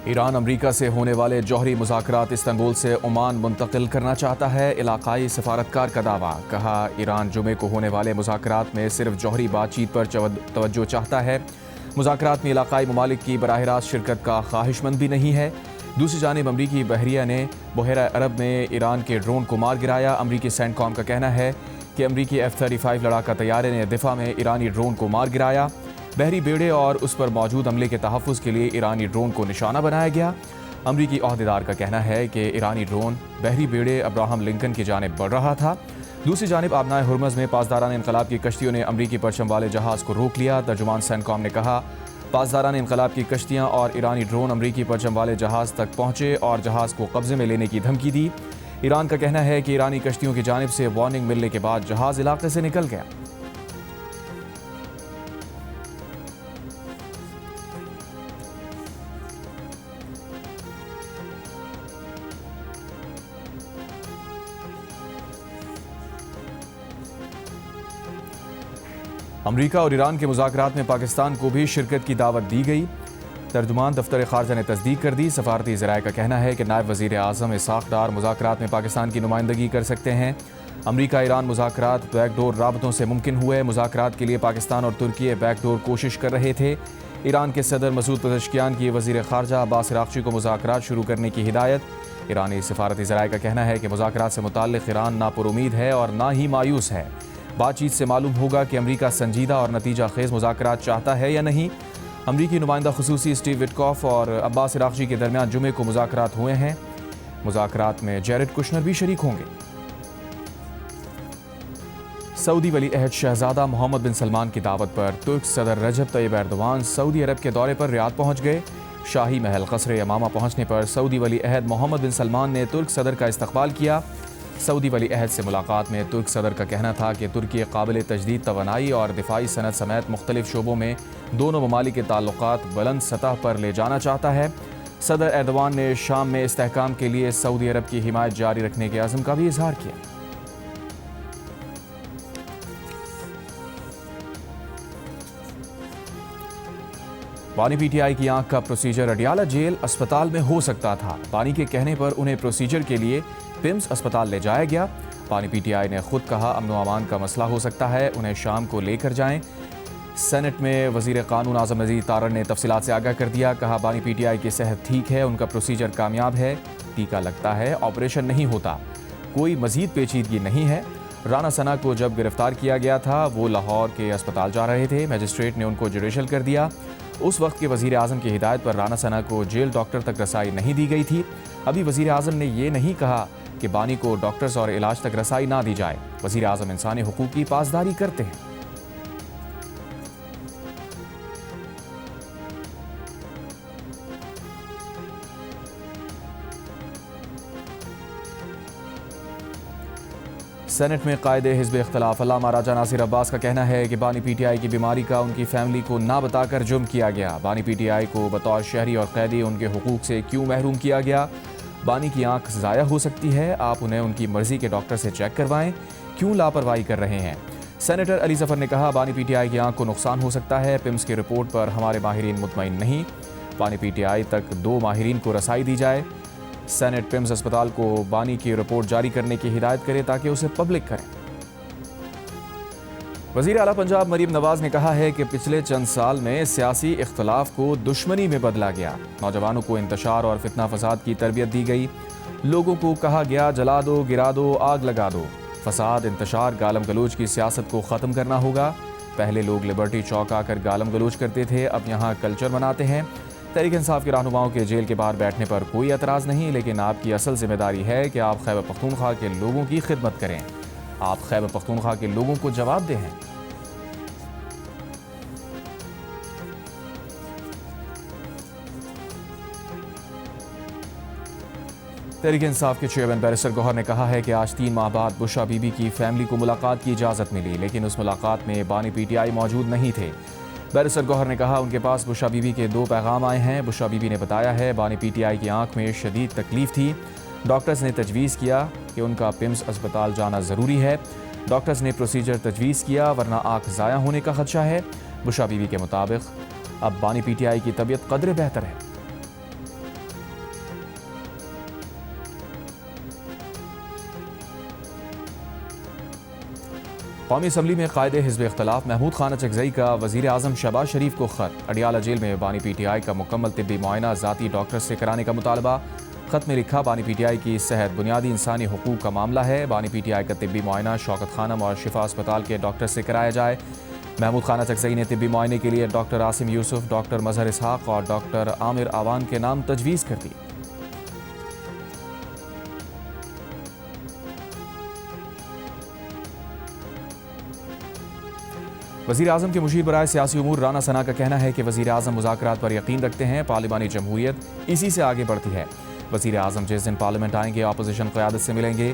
ایران امریکہ سے ہونے والے جوہری مذاکرات استنبول سے عمان منتقل کرنا چاہتا ہے۔ علاقائی سفارتکار کا دعویٰ، کہا ایران جمعے کو ہونے والے مذاکرات میں صرف جوہری بات چیت پر توجہ چاہتا ہے۔ مذاکرات میں علاقائی ممالک کی براہ راست شرکت کا خواہش مند بھی نہیں ہے۔ دوسری جانب امریکی بحریہ نے بحیرہ عرب میں ایران کے ڈرون کو مار گرایا۔ امریکی سینٹ کام کا کہنا ہے کہ امریکی F-35 لڑاکا طیارے نے دفاع میں ایرانی ڈرون کو مار گرایا۔ بحری بیڑے اور اس پر موجود عملے کے تحفظ کے لیے ایرانی ڈرون کو نشانہ بنایا گیا۔ امریکی عہدیدار کا کہنا ہے کہ ایرانی ڈرون بحری بیڑے ابراہم لنکن کی جانب بڑھ رہا تھا۔ دوسری جانب آبنائے ہرمز میں پاسداران انقلاب کی کشتیوں نے امریکی پرچم والے جہاز کو روک لیا۔ ترجمان سینٹ کام نے کہا، پاسداران انقلاب کی کشتیاں اور ایرانی ڈرون امریکی پرچم والے جہاز تک پہنچے اور جہاز کو قبضے میں لینے کی دھمکی دی۔ ایران کا کہنا ہے کہ ایرانی کشتیوں کی جانب سے وارننگ ملنے کے بعد جہاز علاقے سے نکل گیا۔ امریکہ اور ایران کے مذاکرات میں پاکستان کو بھی شرکت کی دعوت دی گئی۔ ترجمان دفتر خارجہ نے تصدیق کر دی۔ سفارتی ذرائع کا کہنا ہے کہ نائب وزیر اعظم اسحاق ڈار مذاکرات میں پاکستان کی نمائندگی کر سکتے ہیں۔ امریکہ ایران مذاکرات بیک ڈور رابطوں سے ممکن ہوئے۔ مذاکرات کے لیے پاکستان اور ترکی بیک ڈور کوشش کر رہے تھے۔ ایران کے صدر مسعود پزشکیان کی وزیر خارجہ عباس عراقچی کو مذاکرات شروع کرنے کی ہدایت۔ ایرانی سفارتی ذرائع کا کہنا ہے کہ مذاکرات سے متعلق ایران نہ پر امید ہے اور نہ ہی مایوس ہے۔ بات چیت سے معلوم ہوگا کہ امریکہ سنجیدہ اور نتیجہ خیز مذاکرات چاہتا ہے یا نہیں۔ امریکی نمائندہ خصوصی اسٹیو وٹکوف اور عباس عراقچی کے درمیان جمعے کو مذاکرات ہوئے ہیں۔ مذاکرات میں جیرڈ کشنر بھی شریک ہوں گے۔ سعودی ولی عہد شہزادہ محمد بن سلمان کی دعوت پر ترک صدر رجب طیب ایردوان سعودی عرب کے دورے پر ریاض پہنچ گئے۔ شاہی محل قصر یمامہ پہنچنے پر سعودی ولی عہد محمد بن سلمان نے ترک صدر کا استقبال کیا۔ سعودی ولی عہد سے ملاقات میں ترک صدر کا کہنا تھا کہ ترکی قابل تجدید توانائی اور دفاعی صنعت سمیت مختلف شعبوں میں دونوں ممالک کے تعلقات بلند سطح پر لے جانا چاہتا ہے۔ صدر ایردوان نے شام میں استحکام کے لیے سعودی عرب کی حمایت جاری رکھنے کے عزم کا بھی اظہار کیا۔ بانی پی ٹی آئی کی آنکھ کا پروسیجر اڈیالہ جیل اسپتال میں ہو سکتا تھا۔ بانی کے کہنے پر انہیں پروسیجر کے لیے پمز اسپتال لے جایا گیا۔ بانی پی ٹی آئی نے خود کہا امن و امان کا مسئلہ ہو سکتا ہے، انہیں شام کو لے کر جائیں۔ سینٹ میں وزیر قانون اعظم نذیر تارڑ نے تفصیلات سے آگاہ کر دیا۔ کہا بانی پی ٹی آئی کی صحت ٹھیک ہے، ان کا پروسیجر کامیاب ہے، ٹیکہ لگتا ہے، آپریشن نہیں ہوتا، کوئی مزید پیچیدگی نہیں ہے۔ رانا ثنا کو جب گرفتار کیا گیا تھا وہ لاہور کے اسپتال جا رہے تھے، میجسٹریٹ نے ان کو جوڈیشل کر دیا۔ اس وقت کے وزیر اعظم کی ہدایت پر رانا ثنا کو جیل ڈاکٹر تک رسائی نہیں دی گئی تھی۔ ابھی وزیر اعظم نے یہ نہیں کہا کہ بانی کو ڈاکٹرز اور علاج تک رسائی نہ دی جائے۔ وزیر اعظم انسانی حقوق کی پاسداری کرتے ہیں۔ سینٹ میں قائد حزب اختلاف علامہ راجہ ناصر عباس کا کہنا ہے کہ بانی پی ٹی آئی کی بیماری کا ان کی فیملی کو نہ بتا کر جرم کیا گیا۔ بانی پی ٹی آئی کو بطور شہری اور قیدی ان کے حقوق سے کیوں محروم کیا گیا؟ بانی کی آنکھ ضائع ہو سکتی ہے، آپ انہیں ان کی مرضی کے ڈاکٹر سے چیک کروائیں، کیوں لاپرواہی کر رہے ہیں؟ سینیٹر علی ظفر نے کہا بانی پی ٹی آئی کی آنکھ کو نقصان ہو سکتا ہے، پمز کی رپورٹ پر ہمارے ماہرین مطمئن نہیں۔ بانی پی ٹی آئی تک 2 ماہرین کو رسائی دی جائے۔ سینٹ پمز اسپتال کو بانی کی رپورٹ جاری کرنے کی ہدایت کرے تاکہ اسے پبلک کریں۔ وزیر اعلیٰ پنجاب مریم نواز نے کہا ہے کہ پچھلے چند سال میں سیاسی اختلاف کو دشمنی میں بدلا گیا۔ نوجوانوں کو انتشار اور فتنہ فساد کی تربیت دی گئی، لوگوں کو کہا گیا جلا دو، گرا دو، آگ لگا دو۔ فساد، انتشار، گالم گلوچ کی سیاست کو ختم کرنا ہوگا۔ پہلے لوگ لبرٹی چوک آ کر گالم گلوچ کرتے تھے، اب یہاں کلچر مناتے ہیں۔ تحریک انصاف کے رہنماؤں کے جیل کے باہر بیٹھنے پر کوئی اعتراض نہیں، لیکن آپ کی اصل ذمہ داری ہے کہ آپ خیبر پختونخوا کے لوگوں کی خدمت کریں، آپ خیبر پختونخوا کے لوگوں کو جواب دہ ہیں۔ تحریک انصاف کے چیئرمین بیرسٹر گوہر نے کہا ہے کہ آج 3 ماہ بعد بشرا بی بی کی فیملی کو ملاقات کی اجازت ملی، لیکن اس ملاقات میں بانی پی ٹی آئی موجود نہیں تھے۔ بیرسٹر گوہر نے کہا ان کے پاس بشرا بی بی کے 2 پیغام آئے ہیں۔ بشرا بی بی نے بتایا ہے بانی پی ٹی آئی کی آنکھ میں شدید تکلیف تھی، ڈاکٹرز نے تجویز کیا کہ ان کا پمز اسپتال جانا ضروری ہے۔ ڈاکٹرز نے پروسیجر تجویز کیا ورنہ آنکھ ضائع ہونے کا خدشہ ہے۔ بشرا بی بی کے مطابق اب بانی پی ٹی آئی کی طبیعت قدرے بہتر ہے۔ قومی اسمبلی میں قائد حزب اختلاف محمود خان اچکزئی کا وزیر اعظم شہباز شریف کو خط۔ اڈیالہ جیل میں بانی پی ٹی آئی کا مکمل طبی معائنہ ذاتی ڈاکٹر سے کرانے کا مطالبہ۔ خط میں لکھا، بانی پی ٹی آئی کی صحت بنیادی انسانی حقوق کا معاملہ ہے، بانی پی ٹی آئی کا طبی معائنہ شوکت خانم اور شفا اسپتال کے ڈاکٹر سے کرایا جائے۔ محمود خان اچکزئی نے طبی معائنے کے لیے ڈاکٹر عاصم یوسف، ڈاکٹر مظہر اسحاق اور ڈاکٹر عامر آوان کے نام تجویز کر دی۔ وزیر اعظم کے مشیر برائے سیاسی امور رانا ثنا کا کہنا ہے کہ وزیر اعظم مذاکرات پر یقین رکھتے ہیں، پارلیمانی جمہوریت اسی سے آگے بڑھتی ہے۔ وزیر اعظم جس دن پارلیمنٹ آئیں گے اپوزیشن قیادت سے ملیں گے۔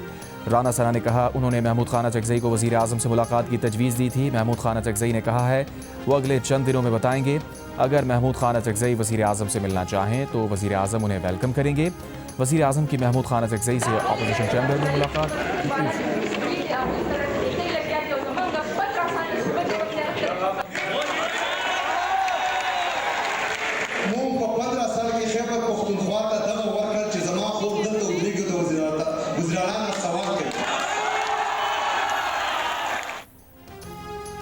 رانا ثنا نے کہا، انہوں نے محمود خان اچکزئی کو وزیر اعظم سے ملاقات کی تجویز دی تھی۔ محمود خان اچکزئی نے کہا ہے وہ اگلے چند دنوں میں بتائیں گے۔ اگر محمود خان اچکزئی وزیر اعظم سے ملنا چاہیں تو وزیر اعظم انہیں ویلکم کریں گے۔ وزیر اعظم کی محمود خان اچکزئی سے اپوزیشن چیمبر میں ملاقات۔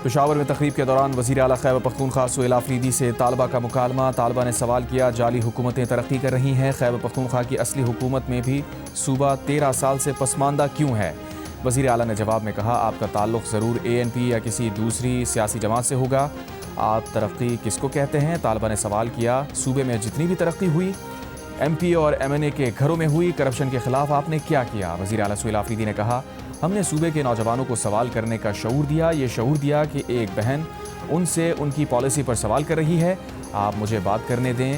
پشاور میں تقریب کے دوران وزیر اعلیٰ خیبر پختونخوا سہیل آفریدی سے طالبہ کا مکالمہ۔ طالبہ نے سوال کیا، جعلی حکومتیں ترقی کر رہی ہیں، خیبر پختونخوا کی اصلی حکومت میں بھی صوبہ 13 سال سے پسماندہ کیوں ہے؟ وزیر اعلیٰ نے جواب میں کہا، آپ کا تعلق ضرور اے این پی یا کسی دوسری سیاسی جماعت سے ہوگا، آپ ترقی کس کو کہتے ہیں؟ طالبہ نے سوال کیا، صوبے میں جتنی بھی ترقی ہوئی ایم پی اور ایم این اے کے گھروں میں ہوئی، کرپشن کے خلاف آپ نے کیا کیا؟ وزیر اعلیٰ سہیل آفریدی نے کہا، ہم نے صوبے کے نوجوانوں کو سوال کرنے کا شعور دیا، یہ شعور دیا کہ ایک بہن ان سے ان کی پالیسی پر سوال کر رہی ہے، آپ مجھے بات کرنے دیں،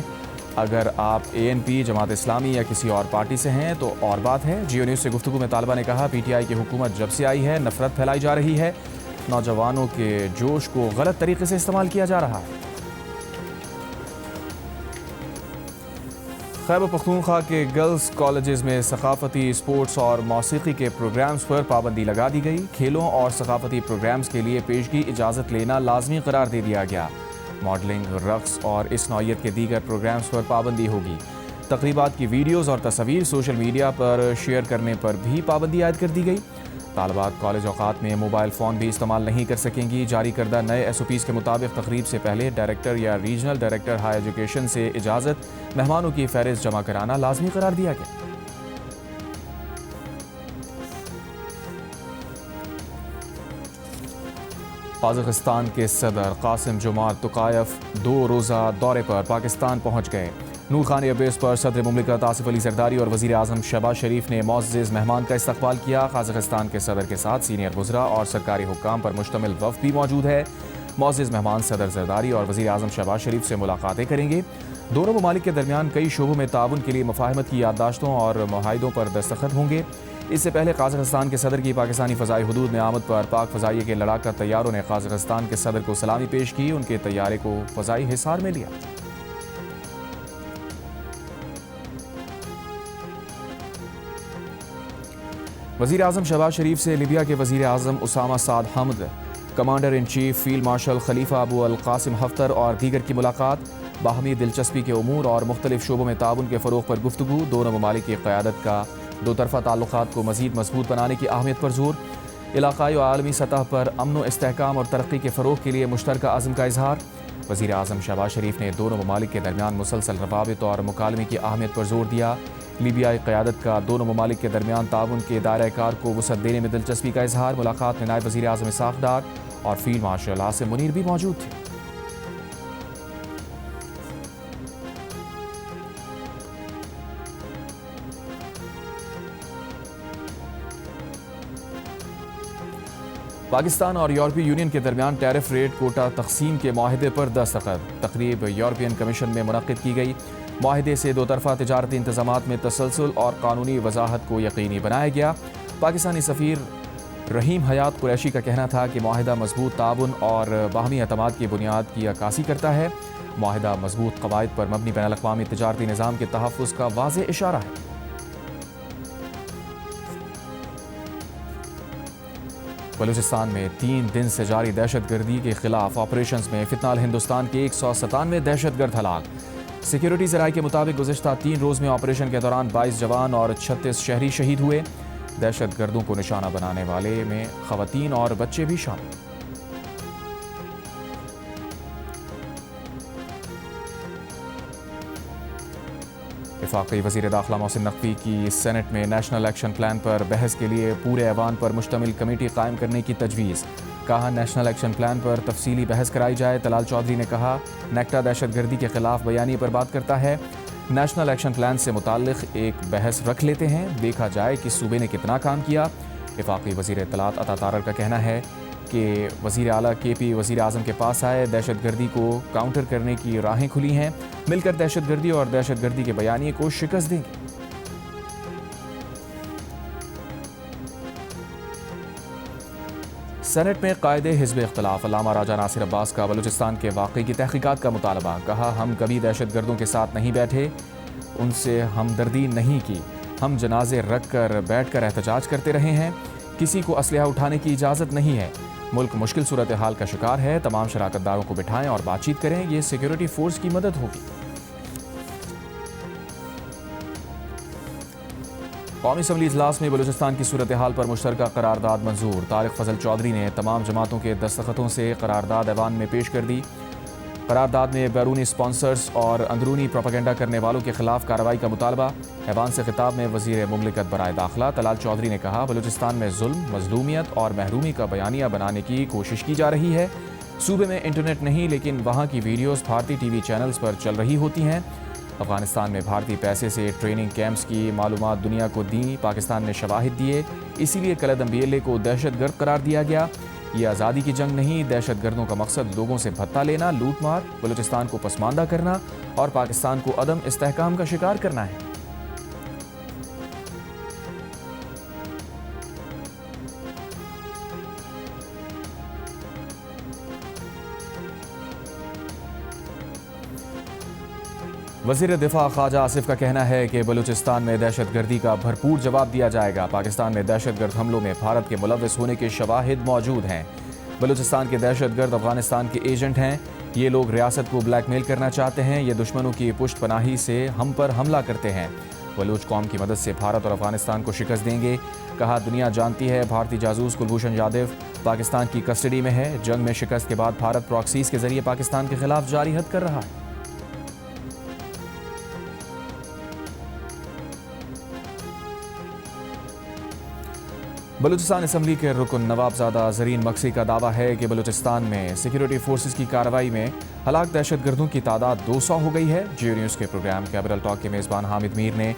اگر آپ اے این پی، جماعت اسلامی یا کسی اور پارٹی سے ہیں تو اور بات ہے۔ جیو نیوز سے گفتگو میں طالبہ نے کہا، پی ٹی آئی کی حکومت جب سے آئی ہے نفرت پھیلائی جا رہی ہے، نوجوانوں کے جوش کو غلط طریقے سے استعمال کیا جا رہا ہے۔ خیبر پختونخوا کے گرلز کالجز میں ثقافتی، اسپورٹس اور موسیقی کے پروگرامز پر پابندی لگا دی گئی۔ کھیلوں اور ثقافتی پروگرامز کے لیے پیشگی اجازت لینا لازمی قرار دے دیا گیا۔ ماڈلنگ، رقص اور اس نوعیت کے دیگر پروگرامز پر پابندی ہوگی۔ تقریبات کی ویڈیوز اور تصاویر سوشل میڈیا پر شیئر کرنے پر بھی پابندی عائد کر دی گئی۔ طالبات کالج اوقات میں موبائل فون بھی استعمال نہیں کر سکیں گی۔ جاری کردہ نئے ایس او پیز کے مطابق تقریب سے پہلے ڈائریکٹر یا ریجنل ڈائریکٹر ہائی ایجوکیشن سے اجازت مہمانوں کی فہرست جمع کرانا لازمی قرار دیا گیا۔ قازقستان کے صدر قاسم جومارت توقایف 2 روزہ دورے پر پاکستان پہنچ گئے۔ نورخان ایئر بیس پر صدر مملکت آصف علی زرداری اور وزیر اعظم شہباز شریف نے معزز مہمان کا استقبال کیا۔ قازقستان کے صدر کے ساتھ سینئر وزراء اور سرکاری حکام پر مشتمل وفد بھی موجود ہے۔ معزز مہمان صدر زرداری اور وزیر اعظم شہباز شریف سے ملاقاتیں کریں گے۔ دونوں ممالک کے درمیان کئی شعبوں میں تعاون کے لیے مفاہمت کی یادداشتوں اور معاہدوں پر دستخط ہوں گے۔ اس سے پہلے قازقستان کے صدر کی پاکستانی فضائی حدود میں آمد پر پاک فضائیہ کے لڑاکا طیاروں نے قازقستان کے صدر کو سلامی پیش کی، ان کے طیارے کو فضائی حصار میں لیا۔ وزیر اعظم شہباز شریف سے لیبیا کے وزیر اعظم اسامہ سعد حمد، commander in chief field marshal خلیفہ ابو القاسم حفتر اور دیگر کی ملاقات۔ باہمی دلچسپی کے امور اور مختلف شعبوں میں تعاون کے فروغ پر گفتگو۔ دونوں ممالک کی قیادت کا دو طرفہ تعلقات کو مزید مضبوط بنانے کی اہمیت پر زور۔ علاقائی و عالمی سطح پر امن و استحکام اور ترقی کے فروغ کے لیے مشترکہ عزم کا اظہار۔ وزیر اعظم شہباز شریف نے دونوں ممالک کے درمیان مسلسل روابط اور مکالمے کی اہمیت پر زور دیا۔ لیبیائی قیادت کا دونوں ممالک کے درمیان تعاون کے دائرہ کار کو وسعت دینے میں دلچسپی کا اظہار۔ ملاقات میں نائب وزیر اعظم اسحاق ڈار اور فیلڈ مارشل عاصم منیر بھی موجود تھے۔ پاکستان اور یورپی یونین کے درمیان ٹیرف ریٹ کوٹا تقسیم کے معاہدے پر دستخط۔ تقریب یورپین کمیشن میں منعقد کی گئی۔ معاہدے سے دو طرفہ تجارتی انتظامات میں تسلسل اور قانونی وضاحت کو یقینی بنایا گیا۔ پاکستانی سفیر رحیم حیات قریشی کا کہنا تھا کہ معاہدہ مضبوط تعاون اور باہمی اعتماد کی بنیاد کی عکاسی کرتا ہے۔ معاہدہ مضبوط قواعد پر مبنی بین الاقوامی تجارتی نظام کے تحفظ کا واضح اشارہ ہے۔ بلوچستان میں 3 دن سے جاری دہشت گردی کے خلاف آپریشنز میں فی الحال ہندوستان کے 197 دہشت گرد ہلاک۔ سیکیورٹی ذرائع کے مطابق گزشتہ 3 روز میں آپریشن کے دوران 22 جوان اور 36 شہری شہید ہوئے۔ دہشت گردوں کو نشانہ بنانے والے میں خواتین اور بچے بھی شامل۔ وفاقی وزیر داخلہ محسن نقوی کی سینٹ میں نیشنل ایکشن پلان پر بحث کے لیے پورے ایوان پر مشتمل کمیٹی قائم کرنے کی تجویز۔ کہا نیشنل ایکشن پلان پر تفصیلی بحث کرائی جائے۔ طلال چودھری نے کہا نیکٹا دہشت گردی کے خلاف بیانیے پر بات کرتا ہے، نیشنل ایکشن پلان سے متعلق ایک بحث رکھ لیتے ہیں، دیکھا جائے کہ صوبے نے کتنا کام کیا۔ وفاقی وزیر اطلاعات عطا تارڑ کا کہنا ہے کہ وزیر اعلیٰ کے پی وزیر اعظم کے پاس آئے، دہشت گردی کو کاؤنٹر کرنے کی راہیں کھلی ہیں، مل کر دہشت گردی اور دہشت گردی کے بیانیے کو شکست دیں گے۔ سینٹ میں قائد حزب اختلاف علامہ راجہ ناصر عباس کا بلوچستان کے واقعے کی تحقیقات کا مطالبہ۔ کہا ہم کبھی دہشت گردوں کے ساتھ نہیں بیٹھے، ان سے ہمدردی نہیں کی، ہم جنازے رکھ کر بیٹھ کر احتجاج کرتے رہے ہیں، کسی کو اسلحہ اٹھانے کی اجازت نہیں ہے۔ ملک مشکل صورتحال کا شکار ہے، تمام شراکت داروں کو بٹھائیں اور بات چیت کریں، یہ سیکیورٹی فورس کی مدد ہوگی۔ قومی اسمبلی اجلاس میں بلوچستان کی صورتحال پر مشترکہ قرارداد منظور۔ طارق فضل چودھری نے تمام جماعتوں کے دستخطوں سے قرارداد ایوان میں پیش کر دی۔ قرارداد میں بیرونی سپانسرز اور اندرونی پروپیگنڈا کرنے والوں کے خلاف کارروائی کا مطالبہ۔ ایوان سے خطاب میں وزیر مملکت برائے داخلہ طلال چودھری نے کہا بلوچستان میں ظلم، مظلومیت اور محرومی کا بیانیہ بنانے کی کوشش کی جا رہی ہے۔ صوبے میں انٹرنیٹ نہیں، لیکن وہاں کی ویڈیوز بھارتی ٹی وی چینلز پر چل رہی ہوتی ہیں۔ افغانستان میں بھارتی پیسے سے ٹریننگ کیمپس کی معلومات دنیا کو دیں، پاکستان نے شواہد دیے، اسی لیے کلدم BLA کو دہشت گرد قرار دیا گیا۔ یہ آزادی کی جنگ نہیں، دہشت گردوں کا مقصد لوگوں سے بھتہ لینا، لوٹ مار، بلوچستان کو پسماندہ کرنا اور پاکستان کو عدم استحکام کا شکار کرنا ہے۔ وزیر دفاع خواجہ آصف کا کہنا ہے کہ بلوچستان میں دہشت گردی کا بھرپور جواب دیا جائے گا۔ پاکستان میں دہشت گرد حملوں میں بھارت کے ملوث ہونے کے شواہد موجود ہیں۔ بلوچستان کے دہشت گرد افغانستان کے ایجنٹ ہیں، یہ لوگ ریاست کو بلیک میل کرنا چاہتے ہیں، یہ دشمنوں کی پشت پناہی سے ہم پر حملہ کرتے ہیں۔ بلوچ قوم کی مدد سے بھارت اور افغانستان کو شکست دیں گے۔ کہا دنیا جانتی ہے بھارتی جاسوس کلبھوشن یادو پاکستان کی کسٹڈی میں ہے، جنگ میں شکست کے بعد بھارت پراکسیز کے ذریعے پاکستان کے خلاف جاری حد کر رہا ہے۔ بلوچستان اسمبلی کے رکن نوابزادہ زرین مکسی کا دعویٰ ہے کہ بلوچستان میں سیکیورٹی فورسز کی کارروائی میں ہلاک دہشت گردوں کی تعداد 200 ہو گئی ہے۔ جیو نیوز کے پروگرام کیپٹل ٹاک کے میزبان حامد میر نے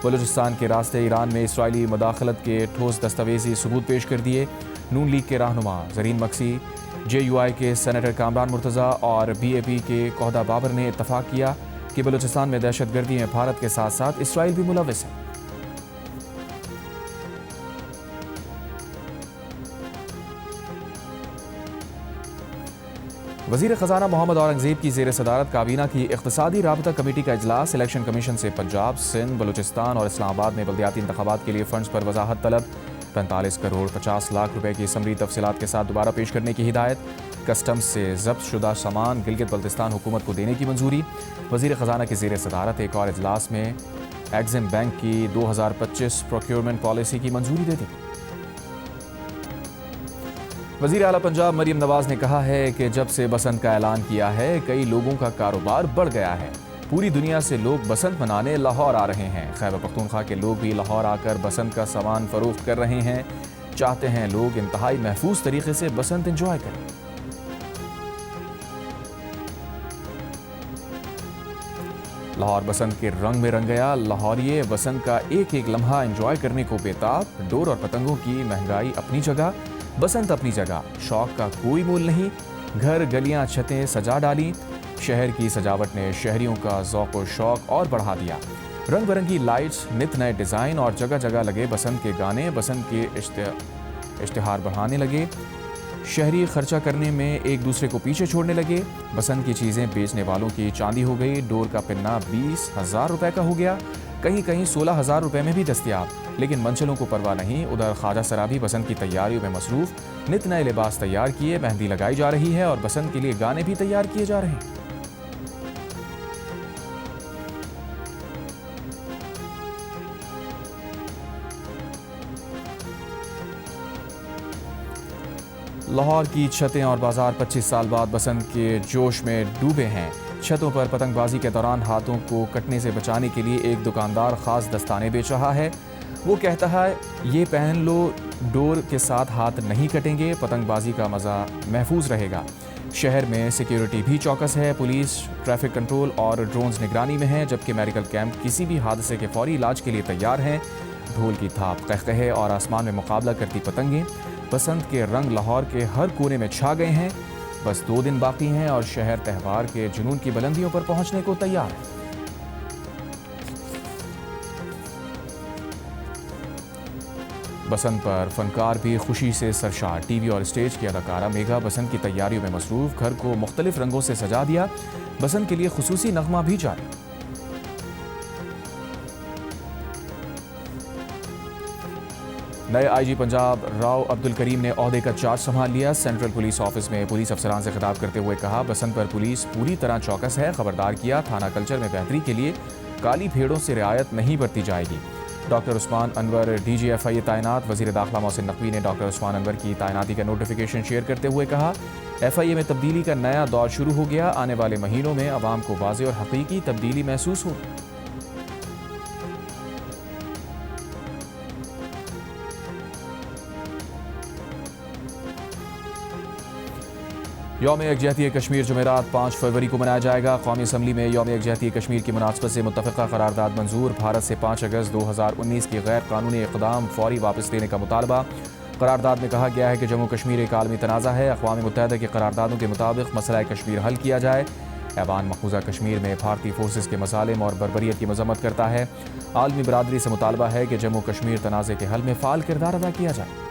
بلوچستان کے راستے ایران میں اسرائیلی مداخلت کے ٹھوس دستاویزی ثبوت پیش کر دیے۔ نون لیگ کے رہنما زرین مکسی، JUI کے سینیٹر کامران مرتضیٰ اور BAP کے کوہدہ بابر نے اتفاق کیا کہ بلوچستان میں دہشت گردی میں بھارت کے ساتھ ساتھ اسرائیل بھی ملوث ہے۔ وزیر خزانہ محمد اورنگزیب کی زیر صدارت کابینہ کی اقتصادی رابطہ کمیٹی کا اجلاس۔ الیکشن کمیشن سے پنجاب، سندھ، بلوچستان اور اسلام آباد میں بلدیاتی انتخابات کے لیے فنڈز پر وضاحت طلب۔ 45 کروڑ 50 لاکھ روپے کی سمری تفصیلات کے ساتھ دوبارہ پیش کرنے کی ہدایت۔ کسٹمز سے ضبط شدہ سامان گلگت بلتستان حکومت کو دینے کی منظوری۔ وزیر خزانہ کی زیر صدارت ایک اور اجلاس میں ایگزم بینک کی 2025 پروکیورمنٹ پالیسی کی منظوری دے دی۔ وزیر اعلیٰ پنجاب مریم نواز نے کہا ہے کہ جب سے بسنت کا اعلان کیا ہے کئی لوگوں کا کاروبار بڑھ گیا ہے، پوری دنیا سے لوگ بسنت منانے لاہور آ رہے ہیں۔ خیبر پختونخوا کے لوگ بھی لاہور آ کر بسنت کا سامان فروخت کر رہے ہیں، چاہتے ہیں لوگ انتہائی محفوظ طریقے سے بسنت انجوائے کریں۔ لاہور بسنت کے رنگ میں رنگ گیا، لاہوریے بسنت کا ایک ایک لمحہ انجوائے کرنے کو بےتاب۔ ڈور اور پتنگوں کی مہنگائی اپنی جگہ، بسنت اپنی جگہ، شوق کا کوئی مول نہیں۔ گھر گلیاں چھتیں سجا ڈالی، شہر کی سجاوٹ نے شہریوں کا ذوق و شوق اور بڑھا دیا۔ رنگ برنگی لائٹس، نت نئے ڈیزائن اور جگہ جگہ لگے بسنت کے گانے بسنت کے اشتہار بڑھانے لگے۔ شہری خرچہ کرنے میں ایک دوسرے کو پیچھے چھوڑنے لگے۔ بسنت کی چیزیں بیچنے والوں کی چاندی ہو گئی، ڈور کا پنہ 20,000 روپے کا ہو گیا، کہیں کہیں 16,000 روپے میں بھی دستیاب۔ لیکن منچلوں کو پرواہ نہیں، ادھر خواجہ سرا بھی بسنت کی تیاریوں میں مصروف، نت نئے لباس تیار کیے، مہندی لگائی جا رہی ہے اور بسنت کے لیے گانے بھی تیار کیے جا رہے ہیں۔ لاہور کی چھتیں اور بازار 25 سال بعد بسنت کے جوش میں ڈوبے ہیں۔ چھتوں پر پتنگ بازی کے دوران ہاتھوں کو کٹنے سے بچانے کے لیے ایک دکاندار خاص دستانے بیچ رہا ہے۔ وہ کہتا ہے یہ پہن لو، ڈور کے ساتھ ہاتھ نہیں کٹیں گے، پتنگ بازی کا مزہ محفوظ رہے گا۔ شہر میں سیکیورٹی بھی چوکس ہے، پولیس ٹریفک کنٹرول اور ڈرونز نگرانی میں ہیں، جبکہ میڈیکل کیمپ کسی بھی حادثے کے فوری علاج کے لیے تیار ہیں۔ ڈھول کی تھاپ، قہقہے اور آسمان میں مقابلہ کرتی پتنگیں، بسنت کے رنگ لاہور کے ہر کونے میں چھا گئے ہیں۔ بس 2 دن باقی ہیں اور شہر تہوار کے جنون کی بلندیوں پر پہنچنے کو تیار ہے۔ بسنت پر فنکار بھی خوشی سے سرشار، ٹی وی اور اسٹیج کی اداکارہ میگھا بسنت کی تیاریوں میں مصروف، گھر کو مختلف رنگوں سے سجا دیا، بسنت کے لیے خصوصی نغمہ بھی جاری۔ نئے آئی جی پنجاب راؤ عبدالکریم نے عہدے کا چارج سنبھال لیا۔ سینٹرل پولیس آفس میں پولیس افسران سے خطاب کرتے ہوئے کہا، بسنت پر پولیس پوری طرح چوکس ہے، خبردار کیا تھانہ کلچر میں بہتری کے لیے کالی بھیڑوں سے رعایت نہیں برتی جائے گی۔ ڈاکٹر عثمان انور ڈی جی ایف آئی تعینات، وزیر داخلہ محسن نقوی نے ڈاکٹر عثمان انور کی تعیناتی کا نوٹیفیکیشن شیئر کرتے ہوئے کہا، ایف آئی اے میں تبدیلی کا نیا دور شروع ہو گیا، آنے والے مہینوں میں عوام کو واضح اور حقیقی تبدیلی محسوس ہوگی۔ یوم یکجہتی کشمیر جمعرات 5 فروری کو منایا جائے گا۔ قومی اسمبلی میں یوم یکجہتی کشمیر کی مناسبت سے متفقہ قرارداد منظور، بھارت سے 5 اگست 2019 کی غیر قانونی اقدام فوری واپس لینے کا مطالبہ۔ قرارداد میں کہا گیا ہے کہ جموں کشمیر ایک عالمی تنازع ہے، اقوام متحدہ کی قراردادوں کے مطابق مسئلہ کشمیر حل کیا جائے۔ ایوان مقبوضہ کشمیر میں بھارتی فورسز کے مظالم اور بربریت کی مذمت کرتا ہے۔ عالمی برادری سے مطالبہ ہے کہ جموں کشمیر تنازع کے حل میں فعال کردار ادا کیا جائے۔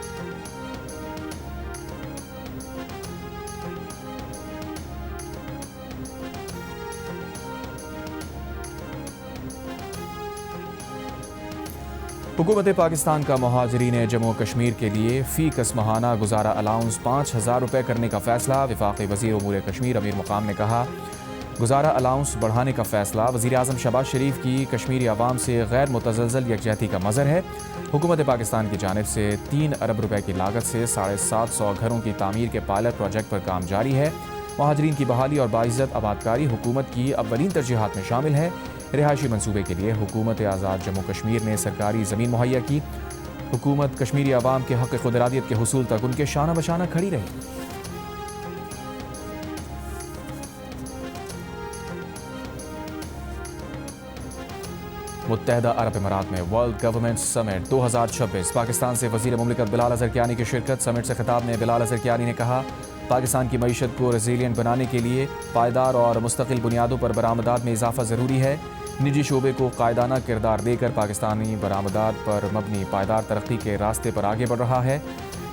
حکومت پاکستان کا مہاجرین جموں کشمیر کے لیے فی کس ماہانہ گزارا الاؤنس 5,000 روپے کرنے کا فیصلہ۔ وفاقی وزیر امور کشمیر امیر مقام نے کہا، گزارا الاؤنس بڑھانے کا فیصلہ وزیر اعظم شہباز شریف کی کشمیری عوام سے غیر متزلزل یکجہتی کا مظہر ہے۔ حکومت پاکستان کی جانب سے 3 ارب روپے کی لاگت سے 750 گھروں کی تعمیر کے پائلٹ پروجیکٹ پر کام جاری ہے۔ مہاجرین کی بحالی اور باعزت آبادکاری حکومت کی اولین ترجیحات میں شامل ہے۔ رہائشی منصوبے کے لیے حکومت آزاد جموں کشمیر نے سرکاری زمین مہیا کی۔ حکومت کشمیری عوام کے حق خود ارادیت کے حصول تک ان کے شانہ بشانہ کھڑی رہی۔ متحدہ عرب امارات میں ورلڈ گورنمنٹ سمٹ 2026، پاکستان سے وزیر مملکت بلال اظہر کیانی کی شرکت۔ سمٹ سے خطاب میں بلال اظہر کیانی نے کہا، پاکستان کی معیشت کو ریزیلینٹ بنانے کے لیے پائیدار اور مستقل بنیادوں پر برآمدات میں اضافہ ضروری ہے۔ نجی شعبے کو قائدانہ کردار دے کر پاکستانی برآمدات پر مبنی پائیدار ترقی کے راستے پر آگے بڑھ رہا ہے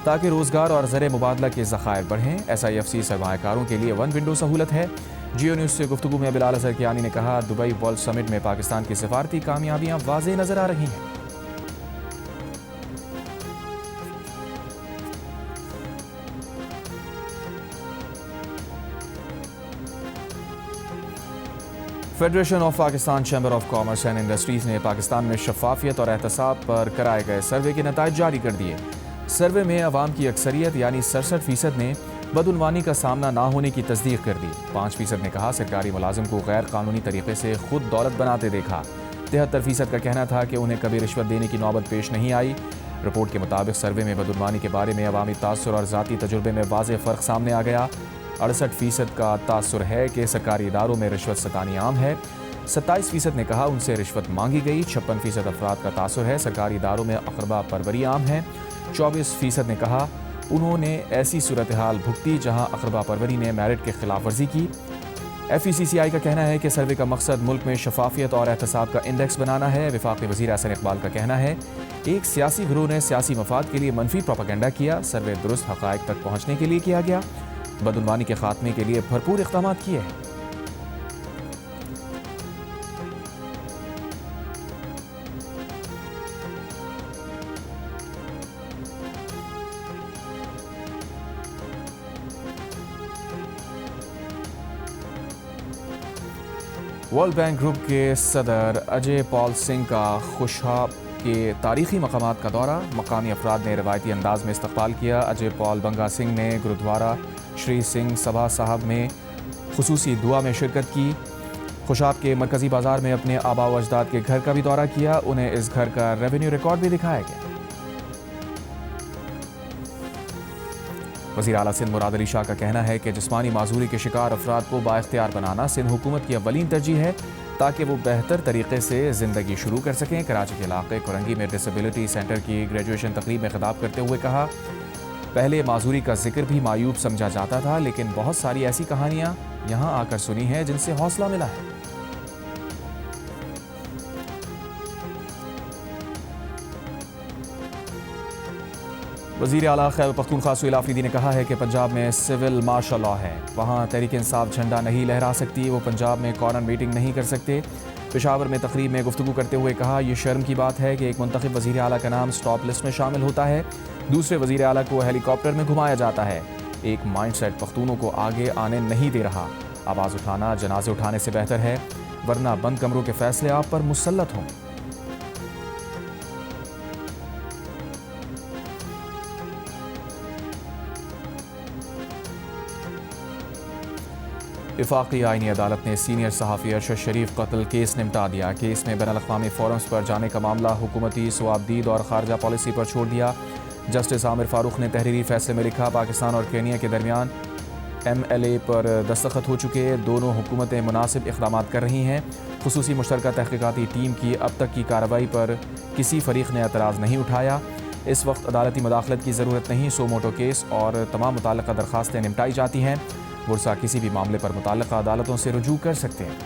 تاکہ روزگار اور زر مبادلہ کے ذخائر بڑھیں۔ ایس آئی ایف سی سرمایہ کاروں کے لیے 1 ونڈو سہولت ہے۔ جیو نیوز سے گفتگو میں بلال اظہر کیانی نے کہا، دبئی ورلڈ سمٹ میں پاکستان کی سفارتی کامیابیاں واضح نظر آ رہی ہیں۔ Federation of Pakistan chamber of commerce and industries نے پاکستان میں شفافیت اور احتساب پر کرائے گئے سروے کے نتائج جاری کر دیے۔ سروے میں عوام کی اکثریت یعنی 67% نے بدعنوانی کا سامنا نہ ہونے کی تصدیق کر دی۔ 5% نے کہا سرکاری ملازم کو غیر قانونی طریقے سے خود دولت بناتے دیکھا۔ 73% کا کہنا تھا کہ انہیں کبھی رشوت دینے کی نوبت پیش نہیں آئی۔ رپورٹ کے مطابق سروے میں بدعنوانی کے بارے میں عوامی تاثر اور ذاتی تجربے میں واضح فرق سامنے آ گیا۔ 68% کا تاثر ہے کہ سرکاری اداروں میں رشوت ستانی عام ہے۔ 27% نے کہا ان سے رشوت مانگی گئی۔ 56% افراد کا تاثر ہے ایسے اداروں میں اقربا پروری عام ہے۔ 24% نے کہا انہوں نے ایسی صورتحال بھگتی جہاں اقربا پروری نے میرٹ کی خلاف ورزی کی۔ ایف ای سی سی آئی کا کہنا ہے کہ سروے کا مقصد ملک میں شفافیت اور احتساب کا انڈیکس بنانا ہے۔ وفاقی وزیر احسن اقبال کا کہنا ہے ایک سیاسی گروہ نے سیاسی مفاد کے لیے منفی پروپیگنڈا کیا، سروے درست حقائق تک پہنچنے کے لیے کیا گیا، بدعنوانی کے خاتمے کے لیے بھرپور اقدامات کیے ہیں۔ ورلڈ بینک گروپ کے صدر اجے پال سنگھ کا کے تاریخی مقامات کا دورہ، مقامی افراد نے روایتی انداز میں استقبال کیا۔ اجے پال بنگا سنگھ نے گرودوارہ شری سنگھ سبھا صاحب میں خصوصی دعا میں شرکت کی۔ خوشاب کے مرکزی بازار میں اپنے آباء و اجداد کے گھر کا بھی دورہ کیا، انہیں اس گھر کا ریونیو ریکارڈ بھی دکھایا گیا۔ وزیر اعلیٰ سندھ مراد علی شاہ کا کہنا ہے کہ جسمانی معذوری کے شکار افراد کو بااختیار بنانا سندھ حکومت کی اولین ترجیح ہے تاکہ وہ بہتر طریقے سے زندگی شروع کر سکیں۔ کراچی کے علاقے کورنگی میں ڈسیبلٹی سینٹر کی گریجویشن تقریب میں خطاب کرتے ہوئے کہا، پہلے معذوری کا ذکر بھی معیوب سمجھا جاتا تھا، لیکن بہت ساری ایسی کہانیاں یہاں آ کر سنی ہیں جن سے حوصلہ ملا ہے۔ وزیر اعلیٰ خیبر پختونخوا سہیل آفریدی نے کہا ہے کہ پنجاب میں سول مارشل لاء ہے، وہاں تحریک انصاف جھنڈا نہیں لہرا سکتی، وہ پنجاب میں کارنر میٹنگ نہیں کر سکتے۔ پشاور میں تقریب میں گفتگو کرتے ہوئے کہا، یہ شرم کی بات ہے کہ ایک منتخب وزیر اعلیٰ کا نام سٹاپ لسٹ میں شامل ہوتا ہے، دوسرے وزیر اعلیٰ کو ہیلی کاپٹر میں گھمایا جاتا ہے۔ ایک مائنڈ سیٹ پختونوں کو آگے آنے نہیں دے رہا۔ آواز اٹھانا جنازے اٹھانے سے بہتر ہے، ورنہ بند کمروں کے فیصلے آپ پر مسلط ہوں۔ وفاقی آئینی عدالت نے سینئر صحافی ارشد شریف قتل کیس نمٹا دیا۔ کیس میں بین الاقوامی فورمز پر جانے کا معاملہ حکومتی ثوابدید اور خارجہ پالیسی پر چھوڑ دیا۔ جسٹس عامر فاروق نے تحریری فیصلے میں لکھا، پاکستان اور کینیا کے درمیان MLA پر دستخط ہو چکے، دونوں حکومتیں مناسب اقدامات کر رہی ہیں۔ خصوصی مشترکہ تحقیقاتی ٹیم کی اب تک کی کارروائی پر کسی فریق نے اعتراض نہیں اٹھایا۔ اس وقت عدالتی مداخلت کی ضرورت نہیں، سو موٹو کیس اور تمام متعلقہ درخواستیں نمٹائی جاتی ہیں۔ ورثاء کسی بھی معاملے پر متعلقہ عدالتوں سے رجوع کر سکتے ہیں۔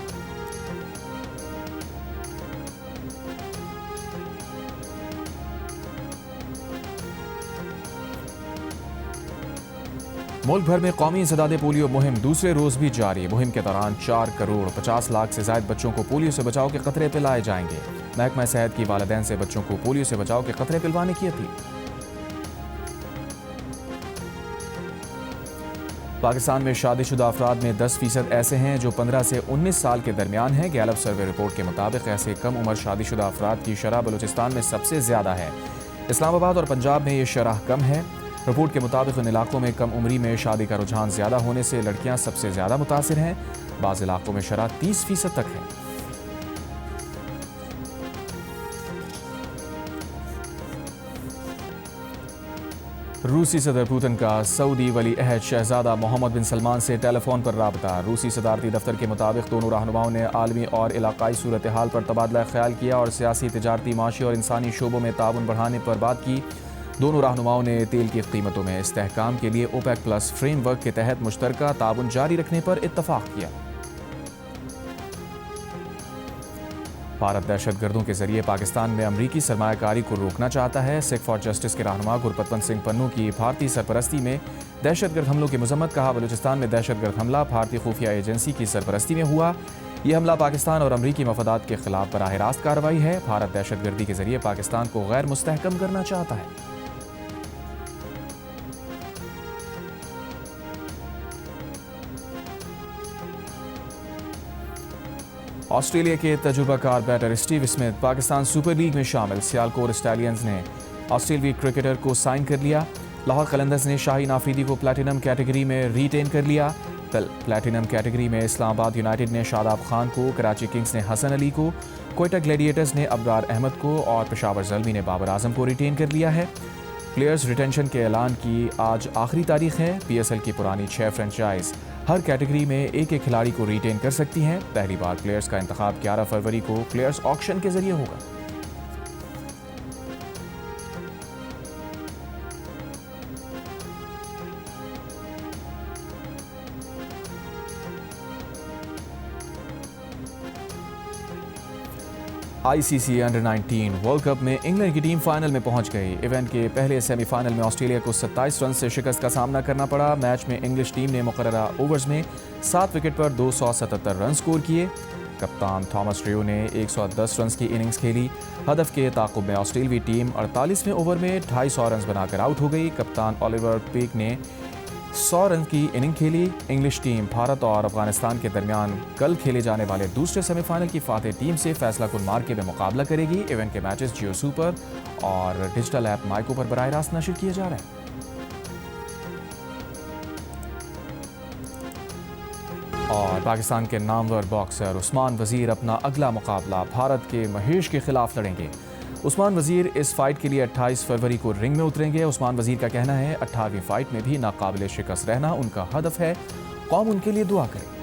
ملک بھر میں قومی انسداد پولیو مہم دوسرے روز بھی جاری۔ مہم کے دوران 4 کروڑ 50 لاکھ سے زائد بچوں کو پولیو سے بچاؤ کے قطرے پلائے جائیں گے۔ محکمہ صحت کی والدین سے بچوں کو پولیو سے بچاؤ کے قطرے پلوانے کی اپیل۔ پاکستان میں شادی شدہ افراد میں 10% ایسے ہیں جو 15 سے 19 سال کے درمیان ہیں۔ گیلپ سروے رپورٹ کے مطابق ایسے کم عمر شادی شدہ افراد کی شرح بلوچستان میں سب سے زیادہ ہے۔ اسلام آباد اور پنجاب میں یہ شرح کم ہے۔ رپورٹ کے مطابق ان علاقوں میں کم عمری میں شادی کا رجحان زیادہ ہونے سے لڑکیاں سب سے زیادہ متاثر ہیں۔ بعض علاقوں میں شرح 30% تک ہے۔ روسی صدر پوتن کا سعودی ولی عہد شہزادہ محمد بن سلمان سے ٹیلی فون پر رابطہ۔ روسی صدارتی دفتر کے مطابق دونوں رہنماؤں نے عالمی اور علاقائی صورتحال پر تبادلہ خیال کیا اور سیاسی، تجارتی، معاشی اور انسانی شعبوں میں تعاون بڑھانے پر بات کی۔ دونوں رہنماؤں نے تیل کی قیمتوں میں استحکام کے لیے اوپیک پلس فریم ورک کے تحت مشترکہ تعاون جاری رکھنے پر اتفاق کیا۔ بھارت دہشت گردوں کے ذریعے پاکستان میں امریکی سرمایہ کاری کو روکنا چاہتا ہے۔ سکھ فار جسٹس کے رہنما گرپتونت سنگھ پنو کی بھارتی سرپرستی میں دہشت گرد حملوں کی مذمت، کہا بلوچستان میں دہشت گرد حملہ بھارتی خفیہ ایجنسی کی سرپرستی میں ہوا۔ یہ حملہ پاکستان اور امریکی مفادات کے خلاف براہ راست کارروائی ہے۔ بھارت دہشت گردی کے ذریعے پاکستان کو غیر مستحکم کرنا چاہتا ہے۔ آسٹریلیا کے تجربہ کار batter Steve Smith Pakistan super league میں شامل۔ سیالکوٹ اسٹیلینز نے آسٹریلوی کرکٹر کو سائن کر لیا۔ لاہور قلندرز نے شاہین آفریدی کو پلیٹینم کیٹیگری میں ریٹین کر لیا۔ پلیٹینم کیٹیگری میں اسلام آباد یونائیٹڈ نے شاداب خان کو، کراچی کنگز نے حسن علی کو، کوئٹہ گلیڈیٹرز نے ابرار احمد کو اور پشاور زلمی نے بابر اعظم کو ریٹین کر لیا ہے۔ پلیئرز ریٹینشن کے اعلان کی آج آخری تاریخ ہے۔ PSL کی پرانی 6 فرنچائز ہر کیٹیگری میں ایک ایک کھلاڑی کو ریٹین کر سکتی ہیں۔ پہلی بار پلیئرز کا انتخاب 11 فروری کو پلیئرز آکشن کے ذریعے ہوگا۔ ICC انڈر 19 ورلڈ کپ میں انگلینڈ کی ٹیم فائنل میں پہنچ گئی۔ ایونٹ کے پہلے سیمی فائنل میں آسٹریلیا کو 27 رن سے شکست کا سامنا کرنا پڑا۔ میچ میں انگلش ٹیم نے مقررہ اوورز میں 7 وکٹ پر 277 رن سکور کیے۔ کپتان تھامس ریو نے 110 رنز کی اننگز کھیلی۔ ہدف کے تعاقب میں آسٹریلوی ٹیم 48ویں اوور میں 250 رنز بنا کر آؤٹ ہو گئی۔ کپتان اولیور پیک نے 100 رن کی اننگ کھیلی۔ انگلش ٹیم بھارت اور افغانستان کے درمیان کل کھیلے جانے والے دوسرے سیمی فائنل کی فاتح ٹیم سے فیصلہ کن مارکے میں مقابلہ کرے گی۔ ایونٹ کے میچز جیو سپر اور ڈیجیٹل ایپ مائیکو پر براہ راست نشر کیے جا رہے ہیں۔ اور پاکستان کے نامور باکسر عثمان وزیر اپنا اگلا مقابلہ بھارت کے مہیش کے خلاف لڑیں گے۔ عثمان وزیر اس فائٹ کے لیے 28 فروری کو رنگ میں اتریں گے۔ عثمان وزیر کا کہنا ہے 18ویں فائٹ میں بھی ناقابل شکست رہنا ان کا ہدف ہے، قوم ان کے لیے دعا کرے۔